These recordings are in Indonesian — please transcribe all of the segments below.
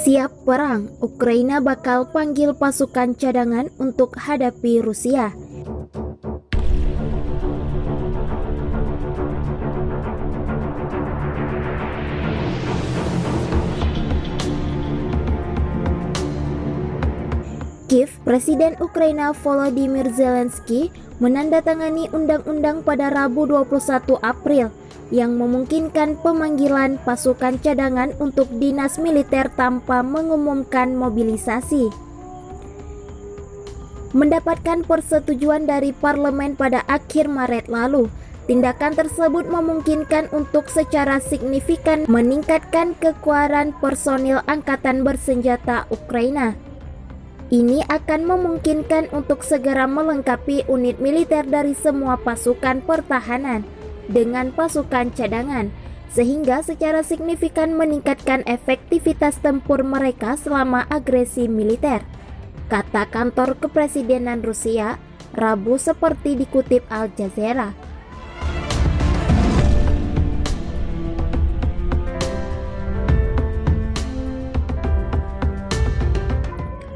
Siap perang, Ukraina bakal panggil pasukan cadangan untuk hadapi Rusia. Kiev, Presiden Ukraina Volodymyr Zelensky menandatangani undang-undang pada Rabu 21 April yang memungkinkan pemanggilan pasukan cadangan untuk dinas militer tanpa mengumumkan mobilisasi. Mendapatkan persetujuan dari parlemen pada akhir Maret lalu, tindakan tersebut memungkinkan untuk secara signifikan meningkatkan kekuatan personil angkatan bersenjata Ukraina. Ini akan memungkinkan untuk segera melengkapi unit militer dari semua pasukan pertahanan dengan pasukan cadangan, sehingga secara signifikan meningkatkan efektivitas tempur mereka selama agresi militer, kata kantor kepresidenan Rusia Rabu seperti dikutip Al Jazeera.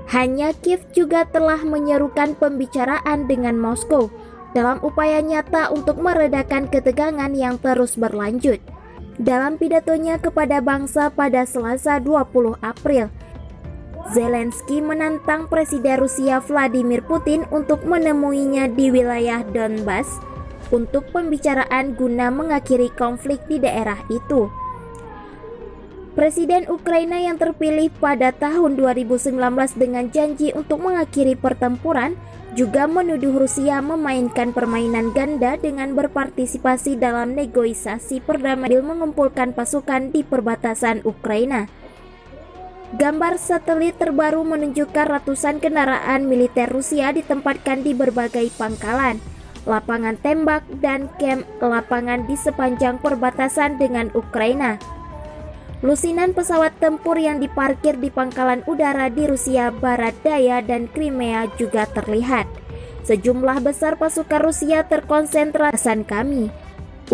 Hanya Kiev juga telah menyerukan pembicaraan dengan Moskow dalam upaya nyata untuk meredakan ketegangan yang terus berlanjut. Dalam pidatonya kepada bangsa pada Selasa 20 April, Zelensky menantang Presiden Rusia Vladimir Putin untuk menemuinya di wilayah Donbas untuk pembicaraan guna mengakhiri konflik di daerah itu. Presiden Ukraina yang terpilih pada tahun 2019 dengan janji untuk mengakhiri pertempuran juga menuduh Rusia memainkan permainan ganda dengan berpartisipasi dalam negosiasi perdamaian mengumpulkan pasukan di perbatasan Ukraina. Gambar satelit terbaru menunjukkan ratusan kendaraan militer Rusia ditempatkan di berbagai pangkalan, lapangan tembak, dan kamp lapangan di sepanjang perbatasan dengan Ukraina. Lusinan pesawat tempur yang diparkir di pangkalan udara di Rusia Barat Daya dan Crimea juga terlihat. Sejumlah besar pasukan Rusia terkonsentrasi kami,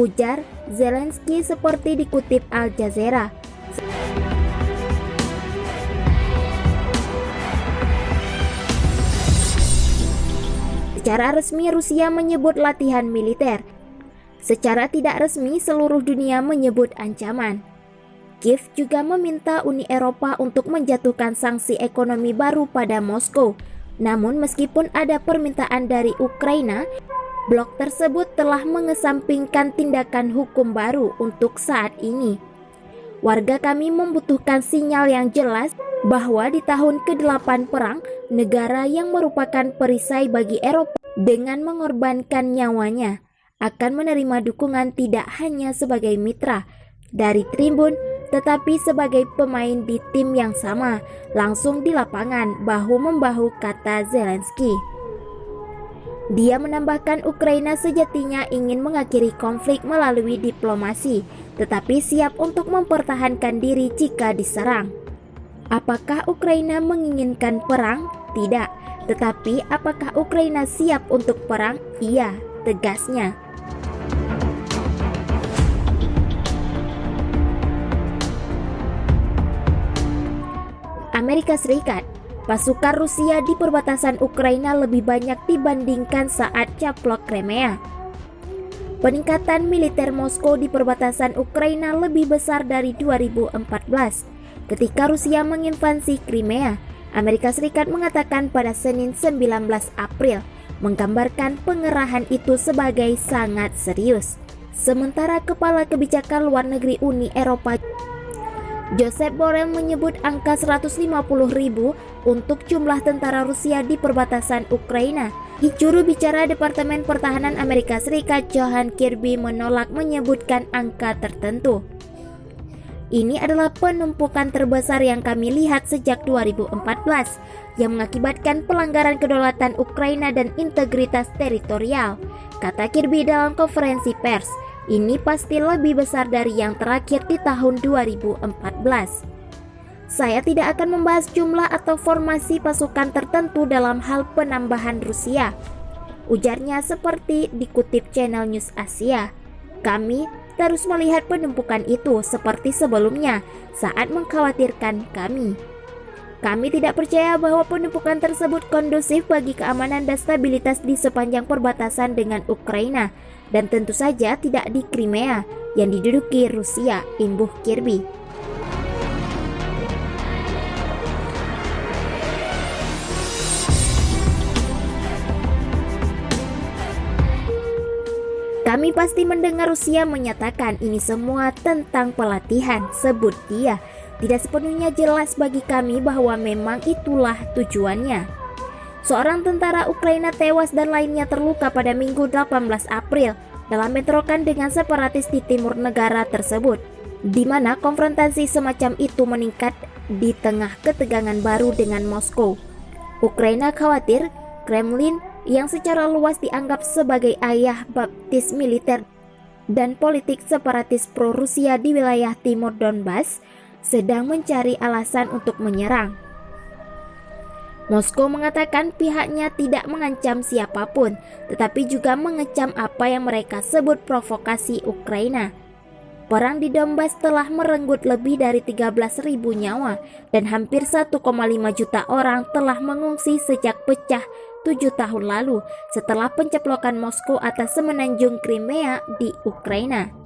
ujar Zelensky seperti dikutip Al Jazeera. Secara resmi Rusia menyebut latihan militer. Secara tidak resmi seluruh dunia menyebut ancaman. Kiev juga meminta Uni Eropa untuk menjatuhkan sanksi ekonomi baru pada Moskow. Namun meskipun ada permintaan dari Ukraina, blok tersebut telah mengesampingkan tindakan hukum baru untuk saat ini. Warga kami membutuhkan sinyal yang jelas bahwa di tahun ke-8 perang, negara yang merupakan perisai bagi Eropa dengan mengorbankan nyawanya akan menerima dukungan tidak hanya sebagai mitra dari tribun, tetapi sebagai pemain di tim yang sama, langsung di lapangan, bahu-membahu, kata Zelensky. Dia menambahkan Ukraina sejatinya ingin mengakhiri konflik melalui diplomasi, tetapi siap untuk mempertahankan diri jika diserang. Apakah Ukraina menginginkan perang? Tidak. Tetapi apakah Ukraina siap untuk perang? Iya, tegasnya. Amerika Serikat, pasukan Rusia di perbatasan Ukraina lebih banyak dibandingkan saat caplok Crimea. Peningkatan militer Moskow di perbatasan Ukraina lebih besar dari 2014. Ketika Rusia menginvasi Crimea, Amerika Serikat mengatakan pada Senin 19 April, menggambarkan pengerahan itu sebagai sangat serius. Sementara Kepala Kebijakan Luar Negeri Uni Eropa Josep Borrell menyebut angka 150.000 untuk jumlah tentara Rusia di perbatasan Ukraina. Juru bicara Departemen Pertahanan Amerika Serikat John Kirby menolak menyebutkan angka tertentu. Ini adalah penumpukan terbesar yang kami lihat sejak 2014 yang mengakibatkan pelanggaran kedaulatan Ukraina dan integritas teritorial, kata Kirby dalam konferensi pers. Ini pasti lebih besar dari yang terakhir di tahun 2014. Saya tidak akan membahas jumlah atau formasi pasukan tertentu dalam hal penambahan Rusia, ujarnya seperti dikutip channel News Asia. Kami terus melihat penumpukan itu seperti sebelumnya, saat mengkhawatirkan kami. Kami tidak percaya bahwa penumpukan tersebut kondusif bagi keamanan dan stabilitas di sepanjang perbatasan dengan Ukraina, dan tentu saja tidak di Crimea yang diduduki Rusia, imbuh Kirby. Kami pasti mendengar Rusia menyatakan ini semua tentang pelatihan, sebut dia. Tidak sepenuhnya jelas bagi kami bahwa memang itulah tujuannya. Seorang tentara Ukraina tewas dan lainnya terluka pada Minggu 18 April dalam bentrokan dengan separatis di timur negara tersebut, di mana konfrontasi semacam itu meningkat di tengah ketegangan baru dengan Moskow. Ukraina khawatir Kremlin yang secara luas dianggap sebagai ayah baptis militer dan politik separatis pro-Rusia di wilayah timur Donbas, sedang mencari alasan untuk menyerang. Moskow mengatakan pihaknya tidak mengancam siapapun, tetapi juga mengecam apa yang mereka sebut provokasi Ukraina. Perang di Donbas telah merenggut lebih dari 13.000 nyawa dan hampir 1,5 juta orang telah mengungsi sejak pecah 7 tahun lalu setelah penceplokan Moskow atas semenanjung Crimea di Ukraina.